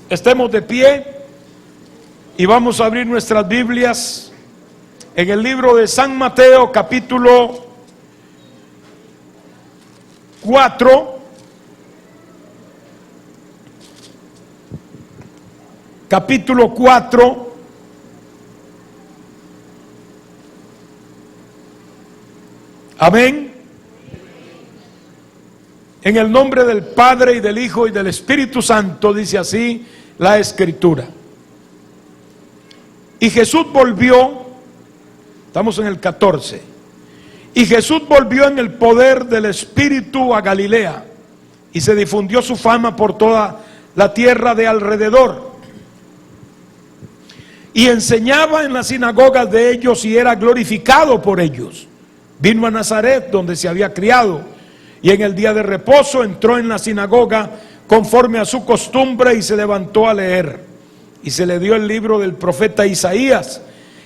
Estemos de pie y vamos a abrir nuestras Biblias en el libro de San Mateo, capítulo 4. Capítulo 4. Amén. En el nombre del Padre y del Hijo y del Espíritu Santo, dice así la Escritura. Y Jesús volvió, estamos en el 14. Y Jesús volvió en el poder del Espíritu a Galilea, y se difundió su fama por toda la tierra de alrededor. Y enseñaba en las sinagogas de ellos y era glorificado por ellos. Vino a Nazaret, donde se había criado, y en el día de reposo entró en la sinagoga conforme a su costumbre y se levantó a leer. Y se le dio el libro del profeta Isaías,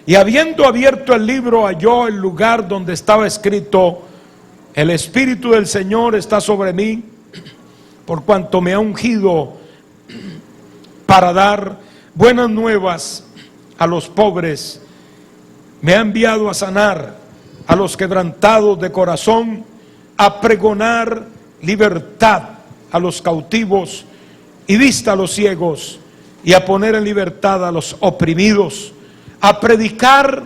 y habiendo abierto el libro halló el lugar donde estaba escrito: el Espíritu del Señor está sobre mí, por cuanto me ha ungido para dar buenas nuevas a los pobres, me ha enviado a sanar a los quebrantados de corazón, a pregonar libertad a los cautivos y vista a los ciegos, y a poner en libertad a los oprimidos, a predicar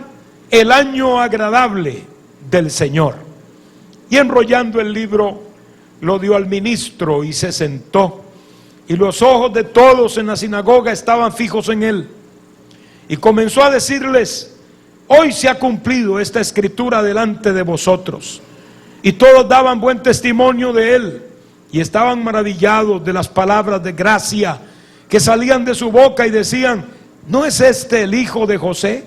el año agradable del Señor. Y enrollando el libro lo dio al ministro y se sentó, y los ojos de todos en la sinagoga estaban fijos en él. Y comenzó a decirles: hoy se ha cumplido esta escritura delante de vosotros. Y todos daban buen testimonio de él, y estaban maravillados de las palabras de gracia que salían de su boca, y decían: ¿no es este el hijo de José?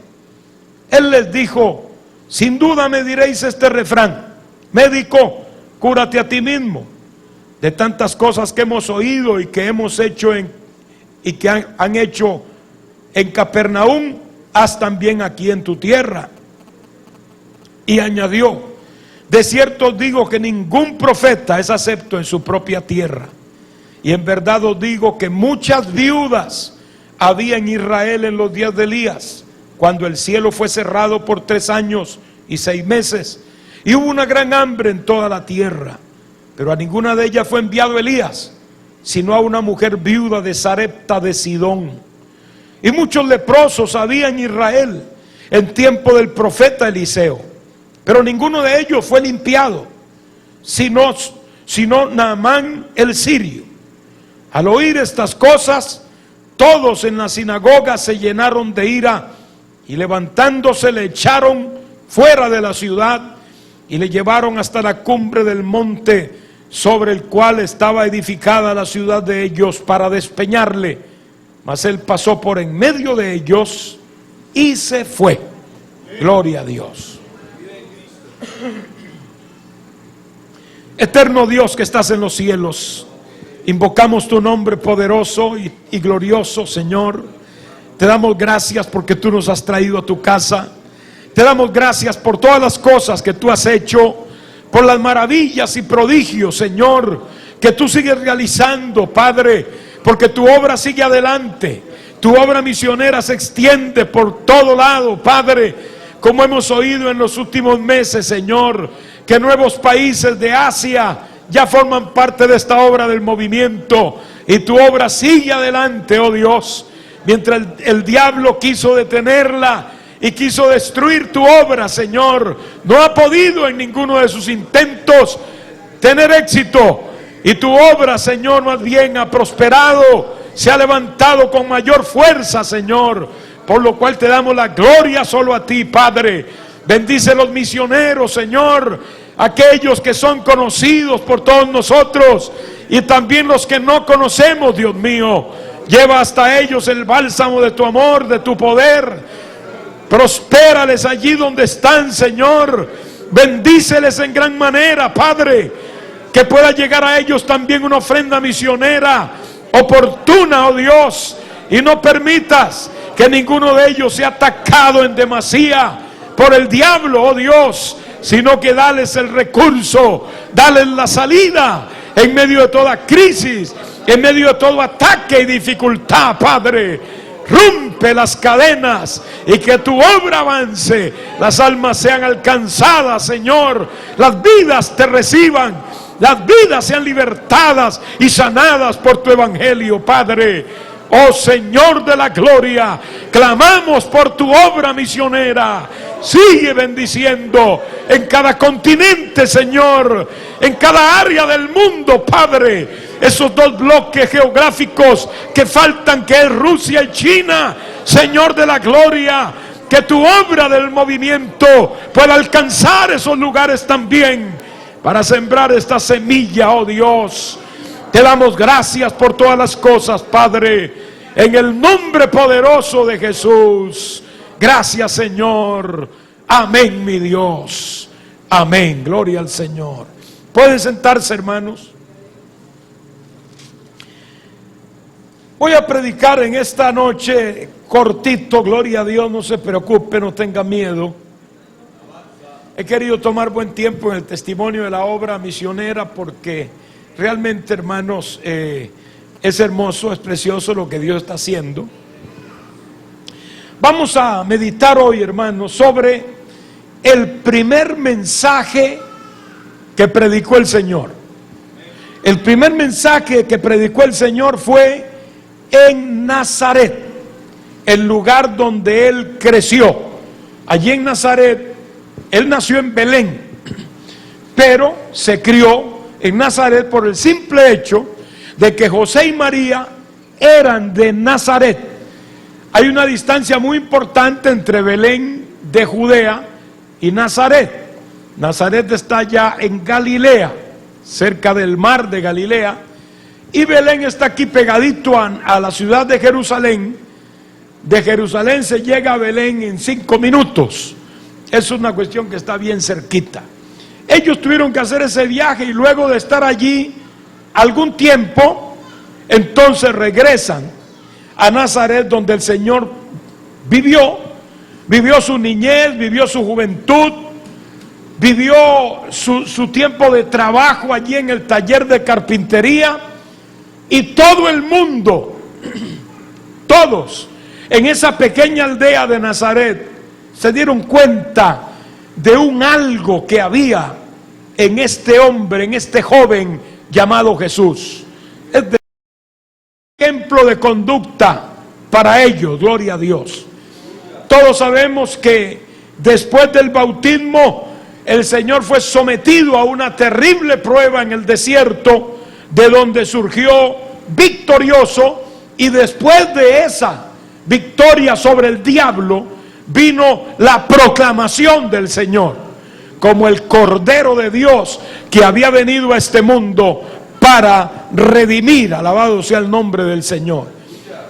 Él les dijo: sin duda me diréis este refrán: médico, cúrate a ti mismo. De tantas cosas que hemos oído y que hemos hecho y que han hecho en Capernaum, haz también aquí en tu tierra. Y añadió: de cierto os digo que ningún profeta es acepto en su propia tierra. Y en verdad os digo que muchas viudas había en Israel en los días de Elías, cuando el cielo fue cerrado por 3 años y 6 meses, y hubo una gran hambre en toda la tierra. Pero a ninguna de ellas fue enviado Elías, sino a una mujer viuda de Sarepta de Sidón. Y muchos leprosos había en Israel en tiempo del profeta Eliseo, pero ninguno de ellos fue limpiado, sino Naamán el sirio. Al oír estas cosas, todos en la sinagoga se llenaron de ira, y levantándose le echaron fuera de la ciudad, y le llevaron hasta la cumbre del monte sobre el cual estaba edificada la ciudad de ellos, para despeñarle. Mas él pasó por en medio de ellos y se fue. Gloria a Dios. Eterno Dios que estás en los cielos, invocamos tu nombre poderoso y glorioso, Señor. Te damos gracias porque tú nos has traído a tu casa. Te damos gracias por todas las cosas que tú has hecho, por las maravillas y prodigios, Señor, que tú sigues realizando, Padre, porque tu obra sigue adelante. Tu obra misionera se extiende por todo lado, Padre, como hemos oído en los últimos meses, Señor, que nuevos países de Asia ya forman parte de esta obra del movimiento, y tu obra sigue adelante, oh Dios. Mientras el diablo quiso detenerla y quiso destruir tu obra, Señor, no ha podido en ninguno de sus intentos tener éxito. Y tu obra, Señor, más bien ha prosperado, se ha levantado con mayor fuerza, Señor, por lo cual te damos la gloria solo a ti, Padre. Bendice los misioneros, Señor, aquellos que son conocidos por todos nosotros, y también los que no conocemos, Dios mío. Lleva hasta ellos el bálsamo de tu amor, de tu poder. Prospérales allí donde están, Señor. Bendíceles en gran manera, Padre, que pueda llegar a ellos también una ofrenda misionera oportuna, oh Dios, y no permitas que ninguno de ellos sea atacado en demasía por el diablo, oh Dios, sino que dales el recurso, dales la salida en medio de toda crisis, En medio de todo ataque y dificultad, Padre, rompe las cadenas y que tu obra avance. Las almas sean alcanzadas, Señor. Las vidas te reciban. Las vidas sean libertadas y sanadas por tu evangelio, Padre. Oh Señor de la gloria, clamamos por tu obra misionera. Sigue bendiciendo en cada continente, Señor, en cada área del mundo, Padre. Esos dos bloques geográficos que faltan, que es Rusia y China, Señor de la gloria, que tu obra del movimiento pueda alcanzar esos lugares también, para sembrar esta semilla, oh Dios. Te damos gracias por todas las cosas, Padre, en el nombre poderoso de Jesús. Gracias, Señor. Amén, mi Dios. Amén. Gloria al Señor. Pueden sentarse, hermanos. Voy a predicar en esta noche cortito, gloria a Dios, no se preocupe, no tenga miedo. He querido tomar buen tiempo en el testimonio de la obra misionera porque realmente, hermanos, es hermoso, es precioso lo que Dios está haciendo. Vamos a meditar hoy, hermanos, sobre el primer mensaje que predicó el Señor. El primer mensaje que predicó el Señor fue en Nazaret, el lugar donde Él creció. Allí en Nazaret, Él nació en Belén, pero se crió en Nazaret por el simple hecho de que José y María eran de Nazaret. Hay una distancia muy importante entre Belén de Judea y Nazaret. Nazaret está ya en Galilea, cerca del mar de Galilea, y Belén está aquí pegadito a la ciudad de Jerusalén. De Jerusalén se llega a Belén en 5 minutos. Es una cuestión que está bien cerquita. Ellos tuvieron que hacer ese viaje y luego de estar allí algún tiempo, entonces regresan a Nazaret, donde el Señor vivió su niñez, vivió su juventud, vivió su tiempo de trabajo allí en el taller de carpintería. Y todo el mundo, todos en esa pequeña aldea de Nazaret se dieron cuenta de un algo que había en este hombre, en este joven llamado Jesús. Es de ejemplo de conducta para ellos, gloria a Dios. Todos sabemos que después del bautismo el Señor fue sometido a una terrible prueba en el desierto, de donde surgió victorioso, y después de esa victoria sobre el diablo vino la proclamación del Señor como el Cordero de Dios que había venido a este mundo para redimir, alabado sea el nombre del Señor.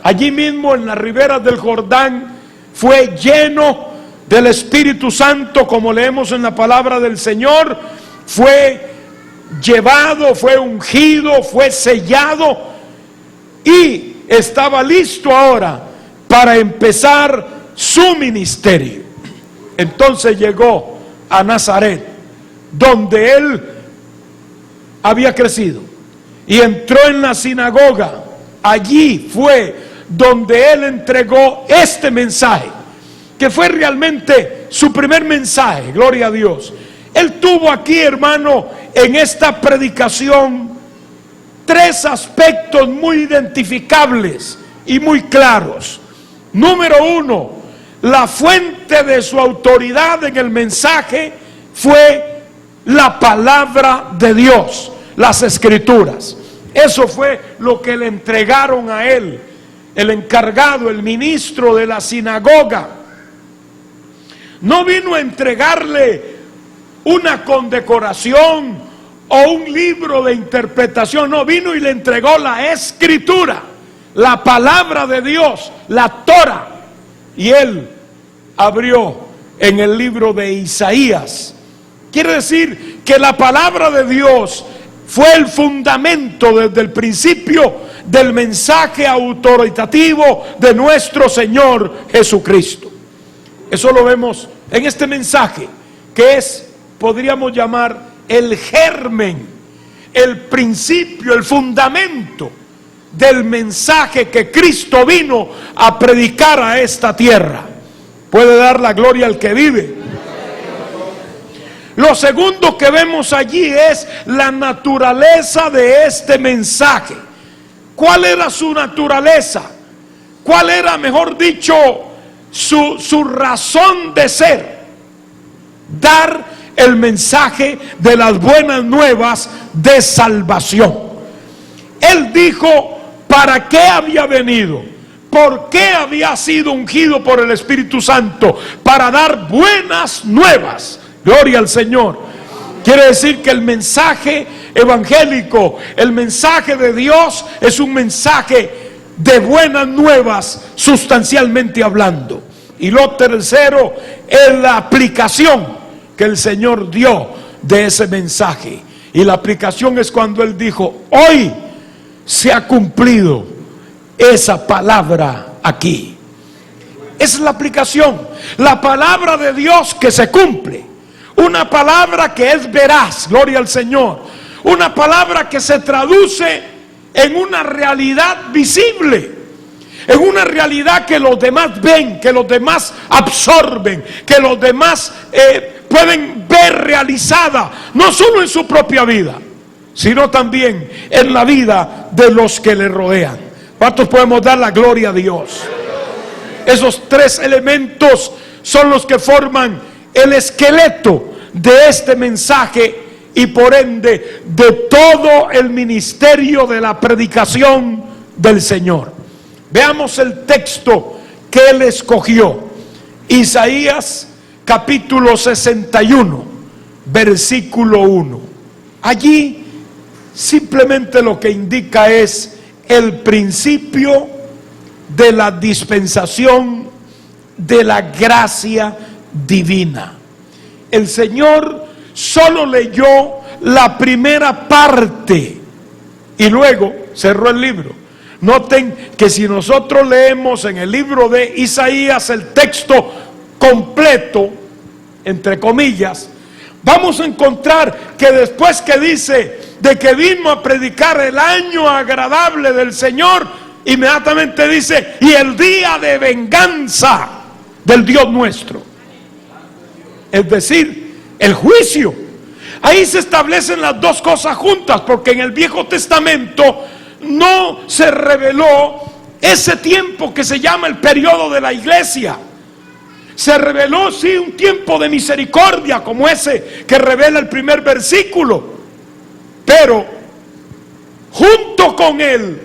Allí mismo en las riberas del Jordán fue lleno del Espíritu Santo, como leemos en la palabra del Señor. Fue llevado, fue ungido, fue sellado y estaba listo ahora para empezar su ministerio. Entonces llegó a Nazaret, donde él había crecido, y entró en la sinagoga. Allí fue donde él entregó este mensaje, que fue realmente su primer mensaje, gloria a Dios. Él tuvo aquí, hermano, en esta predicación 3 aspectos muy identificables y muy claros. Número 1, la fuente de su autoridad en el mensaje fue la palabra de Dios, las Escrituras. Eso fue lo que le entregaron a él, el encargado, el ministro de la sinagoga. No vino a entregarle una condecoración o un libro de interpretación, no, vino y le entregó la Escritura, la palabra de Dios, la Torah. Y él abrió en el libro de Isaías. Quiere decir que la palabra de Dios fue el fundamento desde el principio del mensaje autoritativo de nuestro Señor Jesucristo. Eso lo vemos en este mensaje, que es, podríamos llamar, el germen, el principio, el fundamento del mensaje que Cristo vino a predicar a esta tierra. Puede dar la gloria al que vive. Lo segundo que vemos allí es la naturaleza de este mensaje. ¿Cuál era su naturaleza? ¿Cuál era, mejor dicho, su razón de ser? Dar el mensaje de las buenas nuevas de salvación. Él dijo para qué había venido, por qué había sido ungido por el Espíritu Santo, para dar buenas nuevas. Gloria al Señor. Quiere decir que el mensaje evangélico, el mensaje de Dios, es un mensaje de buenas nuevas, sustancialmente hablando. Y lo tercero es la aplicación que el Señor dio de ese mensaje. Y la aplicación es cuando Él dijo: hoy se ha cumplido esa palabra aquí. Esa es la aplicación. La palabra de Dios que se cumple. Una palabra que es veraz, gloria al Señor. Una palabra que se traduce en una realidad visible, en una realidad que los demás ven, que los demás absorben, que los demás pueden ver realizada, no solo en su propia vida, sino también en la vida de los que le rodean. ¿Cuántos podemos dar la gloria a Dios? Esos tres elementos son los que forman el esqueleto de este mensaje y por ende de todo el ministerio de la predicación del Señor. Veamos el texto que Él escogió. Isaías capítulo 61, versículo 1. Allí simplemente lo que indica es el principio de la dispensación de la gracia divina. El Señor solo leyó la primera parte y luego cerró el libro. Noten que si nosotros leemos en el libro de Isaías el texto completo, entre comillas, vamos a encontrar que después que dice de que vino a predicar el año agradable del Señor, inmediatamente dice: y el día de venganza del Dios nuestro. Es decir, el juicio. Ahí se establecen las dos cosas juntas, porque en el Viejo Testamento no se reveló ese tiempo que se llama el periodo de la iglesia. Se reveló sí un tiempo de misericordia, como ese que revela el primer versículo, pero junto con él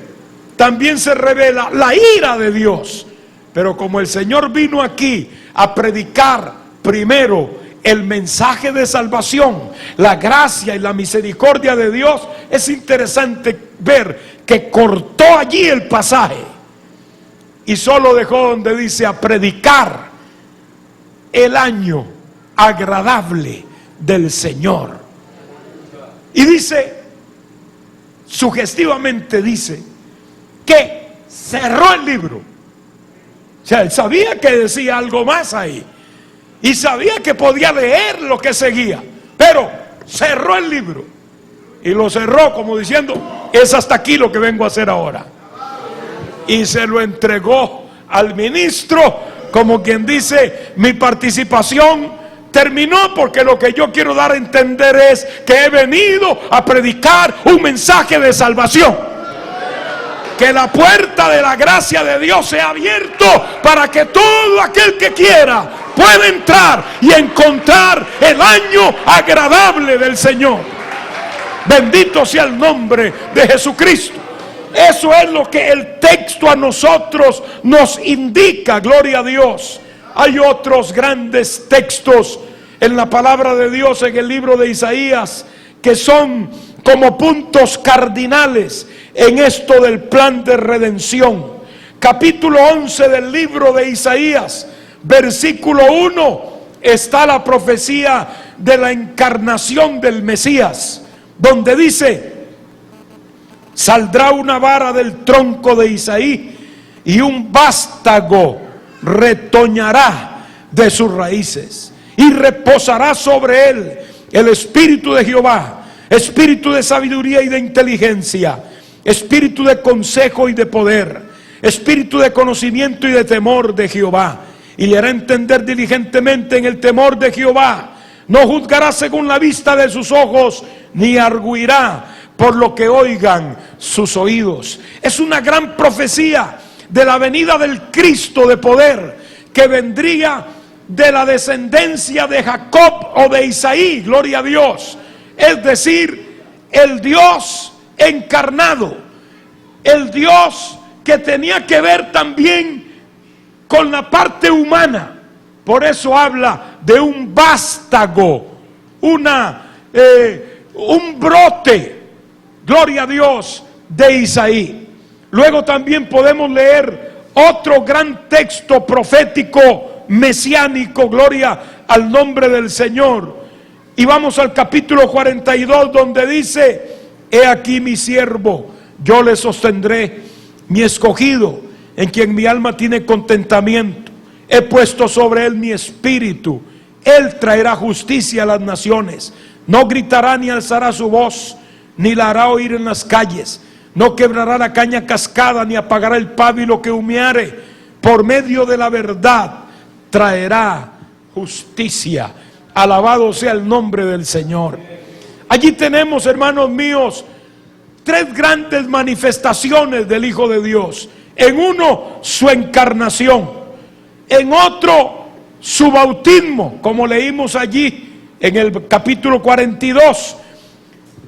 también se revela la ira de Dios. Pero como el Señor vino aquí a predicar primero el mensaje de salvación, la gracia y la misericordia de Dios, es interesante ver que cortó allí el pasaje y solo dejó donde dice: a predicar el año agradable del Señor. Y dice, sugestivamente dice, que cerró el libro. O sea, él sabía que decía algo más ahí y sabía que podía leer lo que seguía, pero cerró el libro y lo cerró como diciendo: es hasta aquí lo que vengo a hacer ahora. Y se lo entregó al ministro, como quien dice: mi participación terminó, porque lo que yo quiero dar a entender es que he venido a predicar un mensaje de salvación. Que la puerta de la gracia de Dios sea abierto para que todo aquel que quiera pueda entrar y encontrar el año agradable del Señor. Bendito sea el nombre de Jesucristo. Eso es lo que el texto a nosotros nos indica, gloria a Dios. Hay otros grandes textos en la palabra de Dios, en el libro de Isaías, que son como puntos cardinales en esto del plan de redención. Capítulo 11 del libro de Isaías, versículo 1, está la profecía de la encarnación del Mesías, donde dice: saldrá una vara del tronco de Isaí y un vástago retoñará de sus raíces, y reposará sobre él el espíritu de Jehová, espíritu de sabiduría y de inteligencia, espíritu de consejo y de poder, espíritu de conocimiento y de temor de Jehová. Y le hará entender diligentemente en el temor de Jehová. No juzgará según la vista de sus ojos, ni arguirá por lo que oigan sus oídos. Es una gran profecía de la venida del Cristo de poder, que vendría de la descendencia de Jacob o de Isaí, gloria a Dios. Es decir, el Dios encarnado, el Dios que tenía que ver también con la parte humana. Por eso habla de un vástago, un brote, gloria a Dios, de Isaí. Luego también podemos leer otro gran texto profético mesiánico, gloria al nombre del Señor. Y vamos al capítulo 42, donde dice: he aquí mi siervo, yo le sostendré, mi escogido, en quien mi alma tiene contentamiento. He puesto sobre él mi espíritu. Él traerá justicia a las naciones. No gritará ni alzará su voz, ni la hará oír en las calles. No quebrará la caña cascada, ni apagará el pábilo que humeare. Por medio de la verdad traerá justicia. Alabado sea el nombre del Señor. Allí tenemos, hermanos míos, tres grandes manifestaciones del Hijo de Dios. En uno, su encarnación. En otro, su bautismo, como leímos allí en el capítulo 42,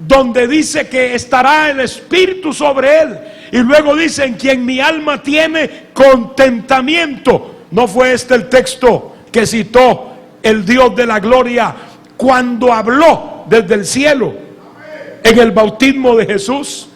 donde dice que estará el Espíritu sobre él. Y luego dice: en quien mi alma tiene contentamiento. ¿No fue este el texto que citó el Dios de la gloria cuando habló desde el cielo en el bautismo de Jesús?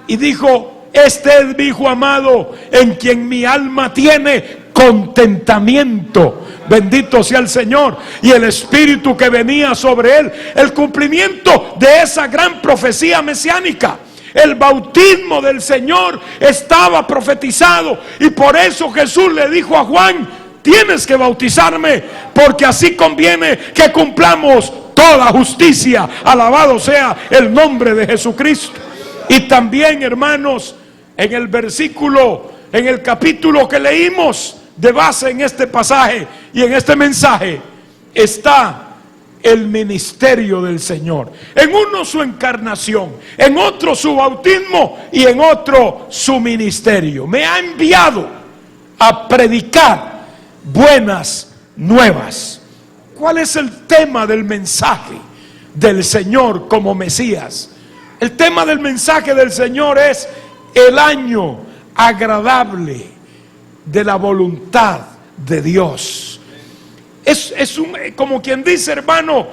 Y dijo: este es mi Hijo amado, en quien mi alma tiene contentamiento. Bendito sea el Señor. Y el Espíritu que venía sobre él, el cumplimiento de esa gran profecía mesiánica. El bautismo del Señor estaba profetizado, y por eso Jesús le dijo a Juan: tienes que bautizarme, porque así conviene que cumplamos toda justicia. Alabado sea el nombre de Jesucristo. Y también, hermanos, en el versículo, en el capítulo que leímos de base en este pasaje y en este mensaje, está el ministerio del Señor. En uno, su encarnación; en otro, su bautismo; y en otro, su ministerio. Me ha enviado a predicar buenas nuevas. ¿Cuál es el tema del mensaje del Señor como Mesías? El tema del mensaje del Señor es el año agradable de la voluntad de Dios. Es como quien dice, hermano,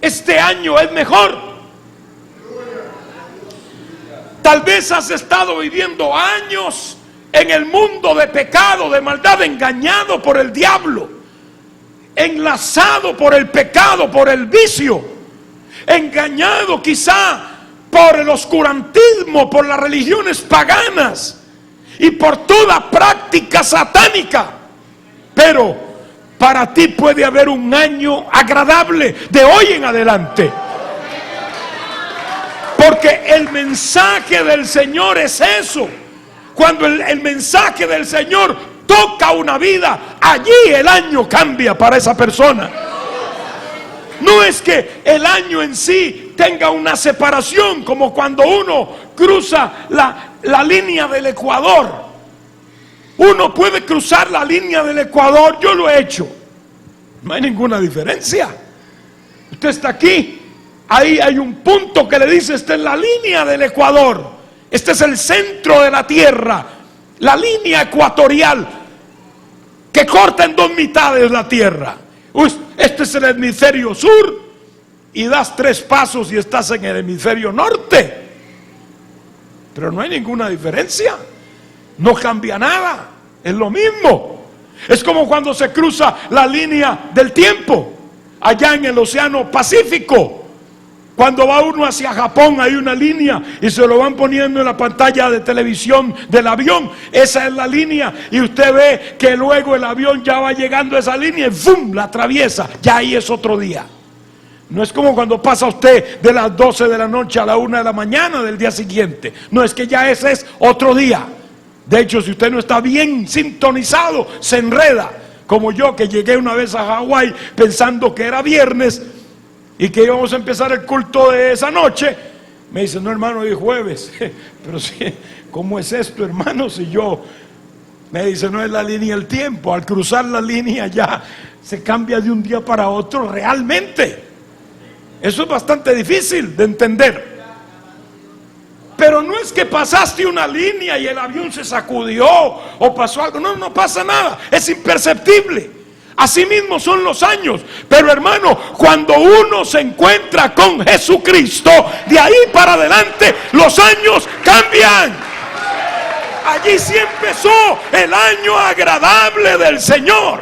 este año es mejor. Tal vez has estado viviendo años en el mundo de pecado, de maldad, engañado por el diablo, enlazado por el pecado, por el vicio, engañado quizá por el oscurantismo, por las religiones paganas y por toda práctica satánica. Pero para ti puede haber un año agradable de hoy en adelante, porque el mensaje del Señor es eso. Cuando el mensaje del Señor toca una vida, allí el año cambia para esa persona. No es que el año en sí tenga una separación, como cuando uno cruza la línea del Ecuador. Uno puede cruzar la línea del Ecuador, yo lo he hecho, no hay ninguna diferencia. Usted está aquí, ahí hay un punto que le dice: esta es la línea del Ecuador, este es el centro de la tierra, la línea ecuatorial que corta en dos mitades la tierra. Este es el hemisferio sur, y das 3 pasos y estás en el hemisferio norte. Pero no hay ninguna diferencia, no cambia nada, es lo mismo. Es como cuando se cruza la línea del tiempo allá en el Océano Pacífico. Cuando va uno hacia Japón, hay una línea y se lo van poniendo en la pantalla de televisión del avión. Esa es la línea, y usted ve que luego el avión ya va llegando a esa línea y ¡fum!, la atraviesa. Ya ahí es otro día. No es como cuando pasa usted de las 12 de la noche a la 1 de la mañana del día siguiente. No, es que ya ese es otro día. De hecho, si usted no está bien sintonizado, se enreda. Como yo, que llegué una vez a Hawái pensando que era viernes y que íbamos a empezar el culto de esa noche. Me dice, no, hermano, hoy es jueves. Pero sí, ¿cómo es esto, hermano? Si yo... Me dice, no es la línea del tiempo. Al cruzar la línea ya se cambia de un día para otro realmente. Eso es bastante difícil de entender. Pero no es que pasaste una línea y el avión se sacudió o pasó algo. No, no pasa nada. Es imperceptible. Así mismo son los años. Pero hermano, cuando uno se encuentra con Jesucristo, de ahí para adelante los años cambian. Allí sí empezó el año agradable del Señor.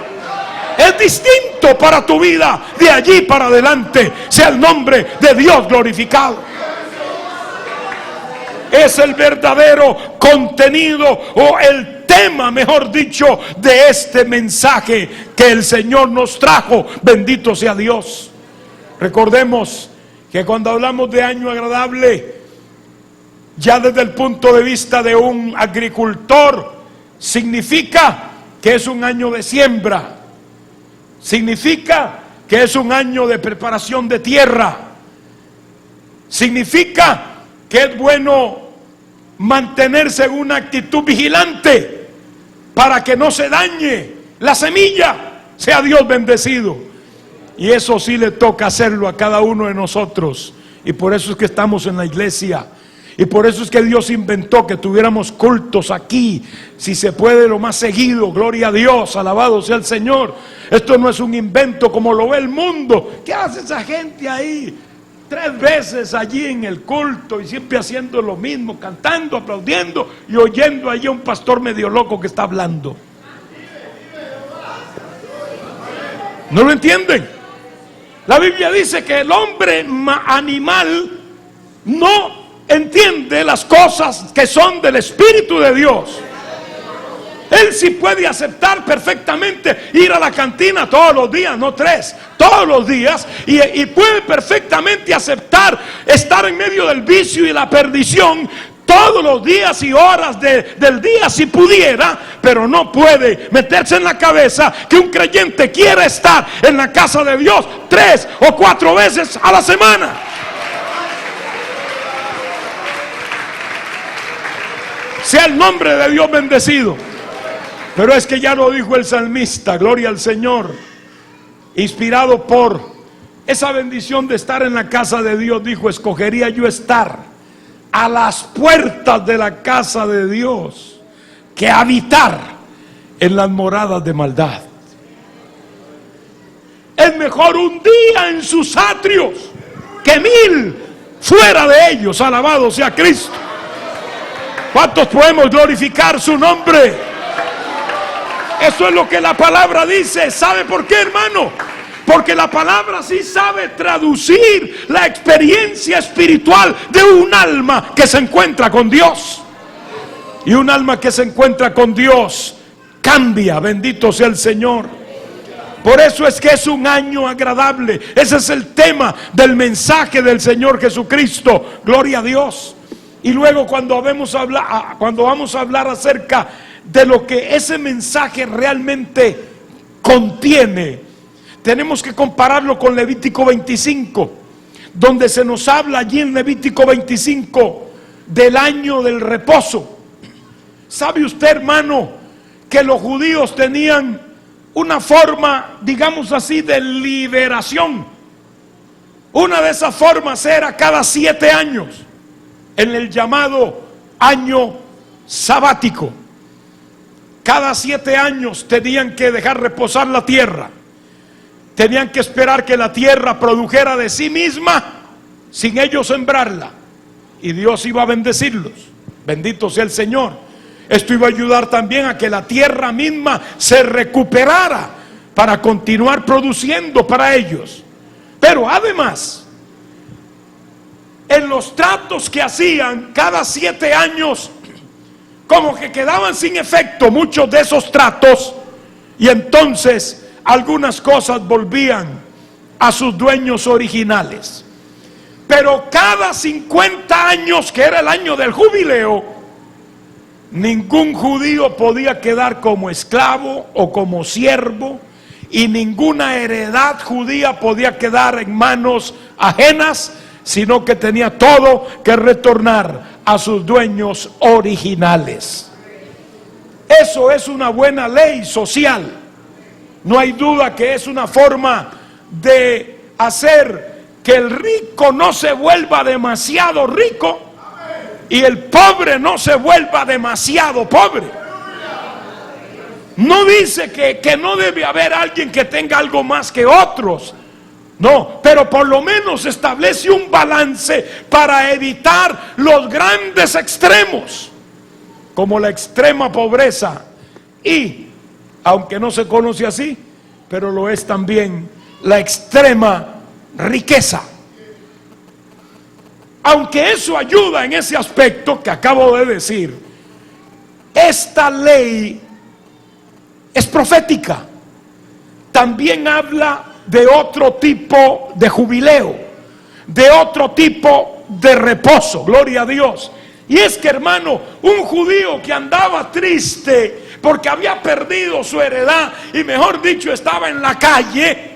Es distinto para tu vida. De allí para adelante sea el nombre de Dios glorificado. Es el verdadero contenido o el tema, mejor dicho, de este mensaje que el Señor nos trajo. Bendito sea Dios. Recordemos que cuando hablamos de año agradable, ya desde el punto de vista de un agricultor, significa que es un año de siembra. Significa que es un año de preparación de tierra. Significa que es bueno mantenerse en una actitud vigilante para que no se dañe la semilla. Sea Dios bendecido. Y eso sí le toca hacerlo a cada uno de nosotros. Y por eso es que estamos en la iglesia. Y por eso es que Dios inventó que tuviéramos cultos aquí, si se puede, lo más seguido. Gloria a Dios, alabado sea el Señor. Esto no es un invento como lo ve el mundo. ¿Qué hace esa gente ahí? 3 veces allí en el culto y siempre haciendo lo mismo, cantando, aplaudiendo y oyendo allí a un pastor medio loco que está hablando. ¿No lo entienden? La Biblia dice que el hombre animal no entiende las cosas que son del Espíritu de Dios. Él sí puede aceptar perfectamente ir a la cantina todos los días, no 3, todos los días, y puede perfectamente aceptar estar en medio del vicio y la perdición todos los días y horas del día si pudiera, pero no puede meterse en la cabeza que un creyente quiere estar en la casa de Dios 3 o 4 veces a la semana. Sea el nombre de Dios bendecido. Pero es que ya lo dijo el salmista, gloria al Señor, inspirado por esa bendición de estar en la casa de Dios, dijo: escogería yo estar a las puertas de la casa de Dios que habitar en las moradas de maldad. Es mejor un día en sus atrios que 1000 fuera de ellos. Alabado sea Cristo. ¿Cuántos podemos glorificar su nombre? Eso es lo que la palabra dice. ¿Sabe por qué, hermano? Porque la palabra sí sabe traducir la experiencia espiritual de un alma que se encuentra con Dios. Y un alma que se encuentra con Dios cambia, bendito sea el Señor. Por eso es que es un año agradable. Ese es el tema del mensaje del Señor Jesucristo. Gloria a Dios. Y luego cuando vamos a hablar acerca de lo que ese mensaje realmente contiene, tenemos que compararlo con Levítico 25, donde se nos habla allí en Levítico 25 del año del reposo. ¿Sabe usted, hermano, que los judíos tenían una forma, digamos así, de liberación? Una de esas formas era cada 7 años, en el llamado año sabático. Cada 7 años tenían que dejar reposar la tierra. Tenían que esperar que la tierra produjera de sí misma sin ellos sembrarla. Y Dios iba a bendecirlos. Bendito sea el Señor. Esto iba a ayudar también a que la tierra misma se recuperara para continuar produciendo para ellos. Pero además, en los tratos que hacían cada 7 años, como que quedaban sin efecto muchos de esos tratos, y entonces algunas cosas volvían a sus dueños originales. Pero cada 50 años, que era el año del jubileo, ningún judío podía quedar como esclavo o como siervo, y ninguna heredad judía podía quedar en manos ajenas, sino que tenía todo que retornar a sus dueños originales. Eso es una buena ley social. No hay duda que es una forma de hacer que el rico no se vuelva demasiado rico y el pobre no se vuelva demasiado pobre. No dice que no debe haber alguien que tenga algo más que otros. No, pero por lo menos establece un balance para evitar los grandes extremos, como la extrema pobreza y, aunque no se conoce así, pero lo es también, la extrema riqueza. Aunque eso ayuda en ese aspecto que acabo de decir, esta ley es profética. También habla de otro tipo de jubileo, de otro tipo de reposo, gloria a Dios. Y es que, hermano, un judío que andaba triste porque había perdido su heredad, y mejor dicho, estaba en la calle,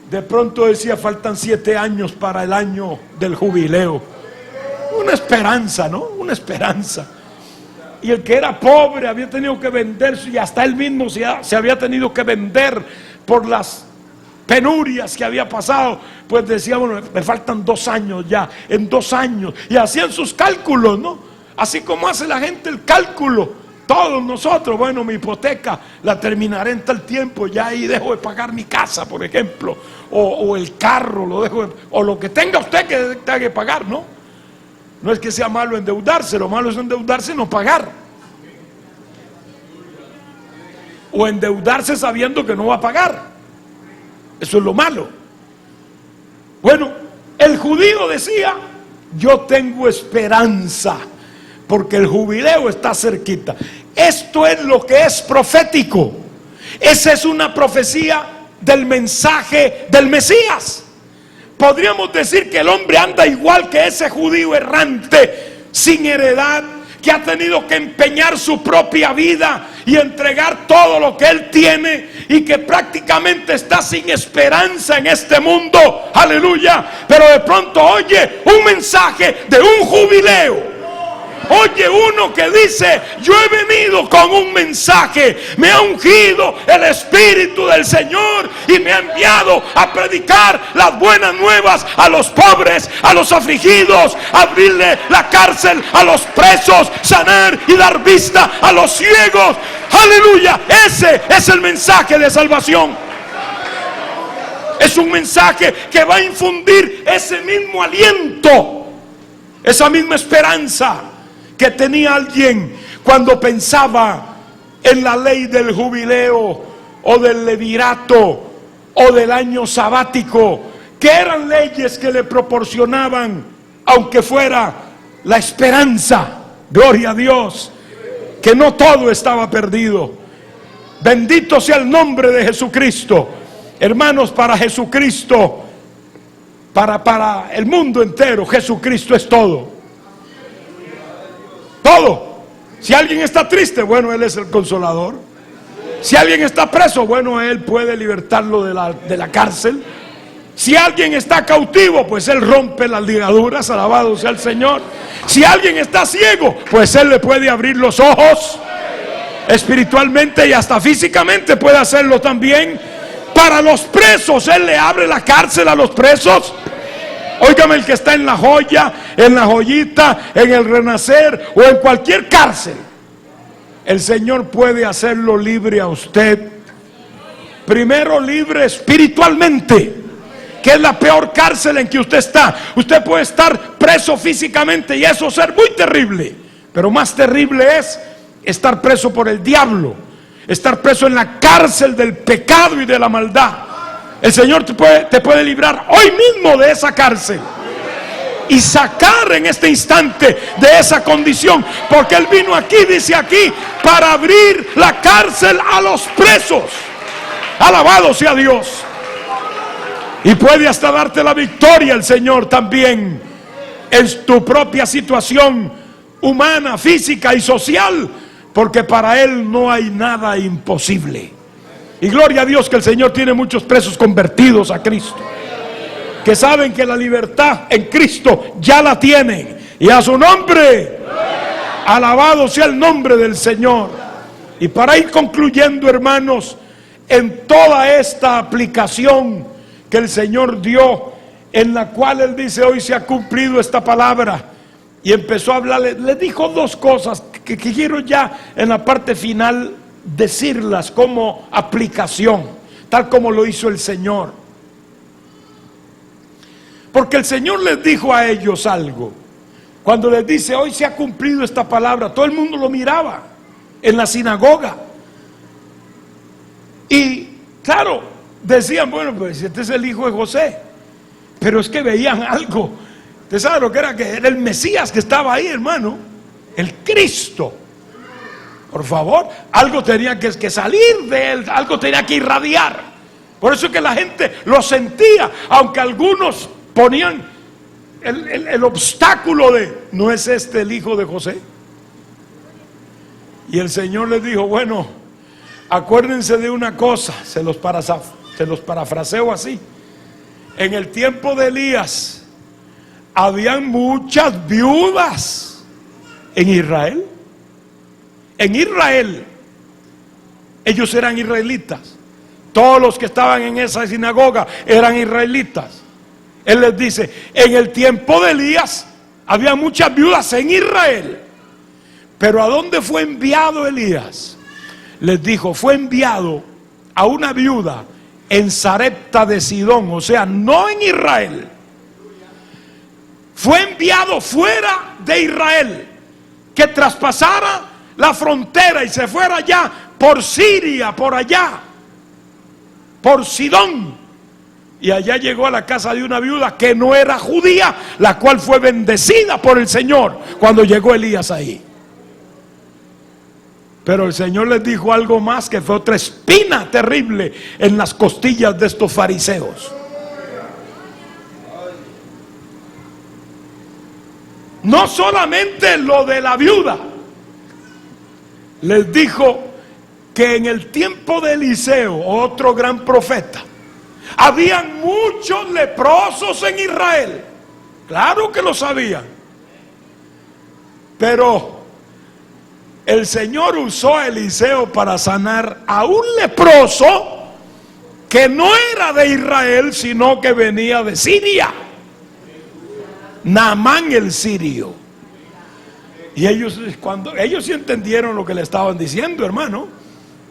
de pronto decía: faltan 7 años para el año del jubileo. Una esperanza, ¿no? Una esperanza. Y el que era pobre había tenido que venderse, y hasta él mismo se había tenido que vender por las penurias que había pasado. Pues decía: bueno, me faltan 2 años ya, en 2 años. Y hacían sus cálculos, ¿no? Así como hace la gente el cálculo. Todos nosotros, bueno, mi hipoteca la terminaré en tal tiempo, ya ahí dejo de pagar mi casa, por ejemplo, o el carro lo dejo o lo que tenga usted que tenga que pagar, ¿no? No es que sea malo endeudarse, lo malo es endeudarse y no pagar, o endeudarse sabiendo que no va a pagar. Eso es lo malo. Bueno, el judío decía: yo tengo esperanza, porque el jubileo está cerquita. Esto es lo que es profético. Esa es una profecía del mensaje del Mesías. Podríamos decir que el hombre anda igual que ese judío errante, sin heredad, que ha tenido que empeñar su propia vida y entregar todo lo que él tiene, y que prácticamente está sin esperanza en este mundo. Aleluya. Pero de pronto oye un mensaje de un jubileo. Oye uno que dice: yo he venido con un mensaje, me ha ungido el Espíritu del Señor y me ha enviado a predicar las buenas nuevas a los pobres, a los afligidos, abrirle la cárcel a los presos, sanar y dar vista a los ciegos. Aleluya. Ese es el mensaje de salvación. Es un mensaje que va a infundir ese mismo aliento, esa misma esperanza que tenía alguien cuando pensaba en la ley del jubileo o del levirato o del año sabático, que eran leyes que le proporcionaban, aunque fuera la esperanza. Gloria a Dios, que no todo estaba perdido. Bendito sea el nombre de Jesucristo. Hermanos, para Jesucristo, para el mundo entero, Jesucristo es todo. Todo. Si alguien está triste, bueno, Él es el consolador. Si alguien está preso, bueno, Él puede libertarlo de la cárcel. Si alguien está cautivo, pues Él rompe las ligaduras. Alabado sea el Señor. Si alguien está ciego, pues Él le puede abrir los ojos espiritualmente, y hasta físicamente puede hacerlo también. Para los presos, Él le abre la cárcel a los presos. Óigame, el que está en La Joya, en La Joyita, en el Renacer o en cualquier cárcel, el Señor puede hacerlo libre a usted. Primero, libre espiritualmente, que es la peor cárcel en que usted está. Usted puede estar preso físicamente y eso ser muy terrible, pero más terrible es estar preso por el diablo, estar preso en la cárcel del pecado y de la maldad. El Señor te puede librar hoy mismo de esa cárcel y sacar en este instante de esa condición, porque Él vino aquí, dice aquí, para abrir la cárcel a los presos. Alabado sea Dios. Y puede hasta darte la victoria el Señor también en tu propia situación humana, física y social, porque para Él no hay nada imposible. Y gloria a Dios que el Señor tiene muchos presos convertidos a Cristo, que saben que la libertad en Cristo ya la tienen, y a su nombre, alabado sea el nombre del Señor. Y para ir concluyendo, hermanos, en toda esta aplicación que el Señor dio, en la cual Él dice: hoy se ha cumplido esta palabra, y empezó a hablarle, le dijo dos cosas que quiero ya en la parte final decirlas como aplicación, tal como lo hizo el Señor. Porque el Señor les dijo a ellos algo. Cuando les dice: hoy se ha cumplido esta palabra, todo el mundo lo miraba en la sinagoga. Y claro, decían: bueno, pues este es el hijo de José. Pero es que veían algo. ¿Usted sabe lo que era? Que era el Mesías que estaba ahí, hermano. El Cristo. Por favor, algo tenía que salir de él, algo tenía que irradiar. Por eso es que la gente lo sentía, aunque algunos ponían el obstáculo de: ¿no es este el hijo de José? Y el Señor les dijo: bueno, acuérdense de una cosa, se los parafraseo así. En el tiempo de Elías habían muchas viudas en Israel. En Israel, ellos eran israelitas. Todos los que estaban en esa sinagoga eran israelitas. Él les dice: en el tiempo de Elías había muchas viudas en Israel. Pero ¿a dónde fue enviado Elías? Les dijo: fue enviado a una viuda en Sarepta de Sidón, o sea, no en Israel. Fue enviado fuera de Israel, que traspasara la frontera y se fuera allá por Siria, por allá, por Sidón. Y allá llegó a la casa de una viuda que no era judía, la cual fue bendecida por el Señor cuando llegó Elías ahí. Pero el Señor les dijo algo más, que fue otra espina terrible en las costillas de estos fariseos. No solamente lo de la viuda, les dijo que en el tiempo de Eliseo, otro gran profeta, habían muchos leprosos en Israel. Claro que lo sabían. Pero el Señor usó a Eliseo para sanar a un leproso que no era de Israel, sino que venía de Siria. Naamán el sirio. Y ellos sí entendieron lo que le estaban diciendo, hermano.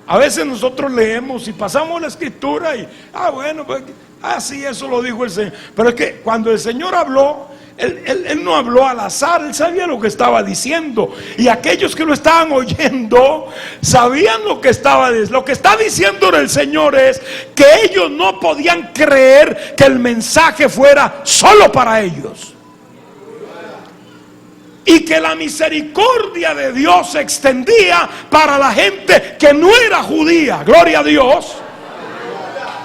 A veces nosotros leemos y pasamos la escritura y bueno, pues así eso lo dijo el Señor. Pero es que cuando el Señor habló, Él no habló al azar. Él sabía lo que estaba diciendo, y aquellos que lo estaban oyendo sabían lo que estaba diciendo. Lo que está diciendo el Señor es que ellos no podían creer que el mensaje fuera solo para ellos, y que la misericordia de Dios se extendía para la gente que no era judía. Gloria a Dios.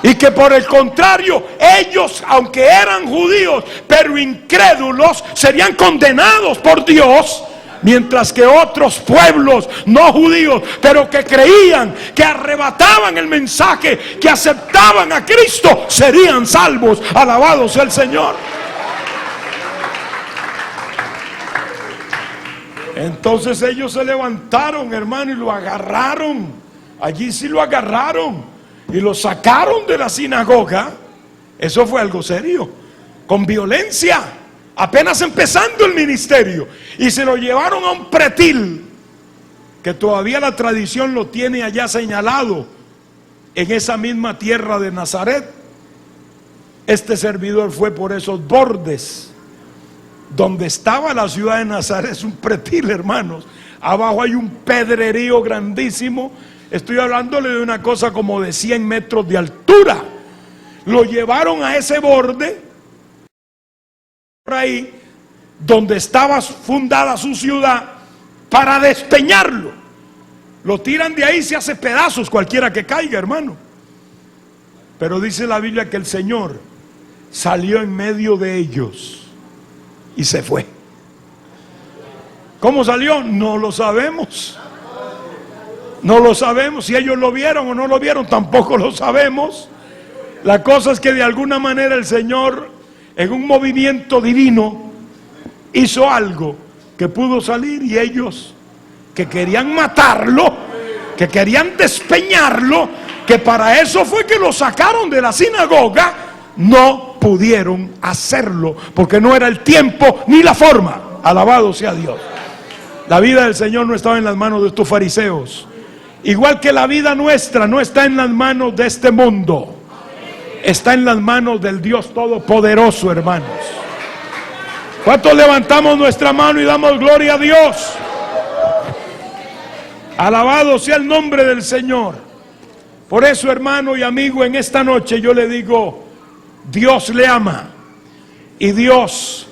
Y que por el contrario, ellos, aunque eran judíos pero incrédulos, serían condenados por Dios, mientras que otros pueblos no judíos, pero que creían, que arrebataban el mensaje, que aceptaban a Cristo, serían salvos. Alabado sea el Señor. Entonces ellos se levantaron, hermano, y lo agarraron. Allí sí lo agarraron y lo sacaron de la sinagoga. Eso fue algo serio, con violencia, apenas empezando el ministerio. Y se lo llevaron a un pretil, que todavía la tradición lo tiene allá señalado, en esa misma tierra de Nazaret. Este servidor fue por esos bordes. Donde estaba la ciudad de Nazaret es un pretil, hermanos. Abajo hay un pedrerío grandísimo. Estoy hablándole de una cosa como de 100 metros de altura. Lo llevaron a ese borde, por ahí, donde estaba fundada su ciudad, para despeñarlo. Lo tiran de ahí, se hace pedazos cualquiera que caiga, hermano. Pero dice la Biblia que el Señor salió en medio de ellos y se fue. ¿Cómo salió? No lo sabemos. No lo sabemos. Si ellos lo vieron o no lo vieron, tampoco lo sabemos. La cosa es que de alguna manera el Señor, en un movimiento divino, hizo algo que pudo salir, y ellos que querían matarlo, que querían despeñarlo, que para eso fue que lo sacaron de la sinagoga, no pudieron hacerlo porque no era el tiempo ni la forma. Alabado sea Dios. La vida del Señor no estaba en las manos de estos fariseos, igual que la vida nuestra no está en las manos de este mundo, está en las manos del Dios Todopoderoso, hermanos. ¿Cuántos levantamos nuestra mano y damos gloria a Dios? Alabado sea el nombre del Señor. Por eso, hermano y amigo, en esta noche yo le digo, Dios le ama y Dios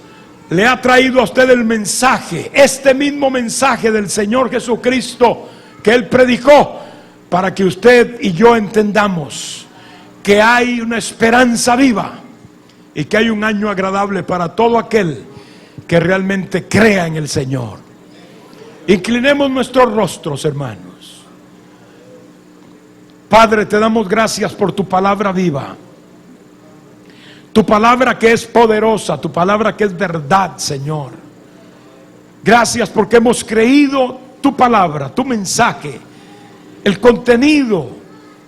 le ha traído a usted el mensaje, este mismo mensaje del Señor Jesucristo que Él predicó, para que usted y yo entendamos que hay una esperanza viva y que hay un año agradable para todo aquel que realmente crea en el Señor. Inclinemos nuestros rostros, hermanos. Padre, te damos gracias por tu palabra viva, tu palabra que es poderosa, tu palabra que es verdad, Señor. Gracias porque hemos creído tu palabra, tu mensaje, el contenido,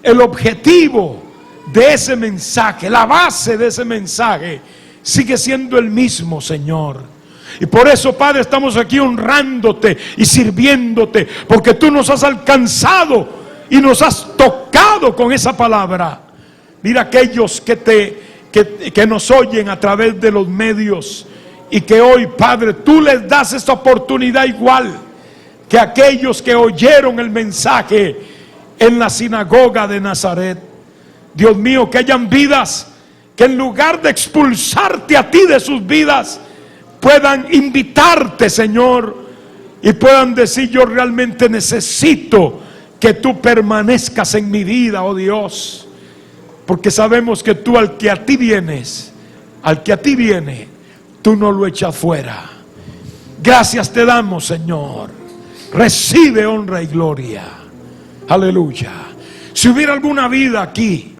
el objetivo de ese mensaje, la base de ese mensaje sigue siendo el mismo, Señor. Y por eso, Padre, estamos aquí honrándote y sirviéndote, porque tú nos has alcanzado y nos has tocado con esa palabra. Mira aquellos que nos oyen a través de los medios, y que hoy, Padre, tú les das esta oportunidad igual que aquellos que oyeron el mensaje en la sinagoga de Nazaret. Dios mío, que hayan vidas que en lugar de expulsarte a ti de sus vidas, puedan invitarte, Señor, y puedan decir: yo realmente necesito que tú permanezcas en mi vida, oh Dios, porque sabemos que tú, al que a ti vienes, al que a ti viene, tú no lo echas fuera. Gracias te damos, Señor. Recibe honra y gloria. Aleluya. Si hubiera alguna vida aquí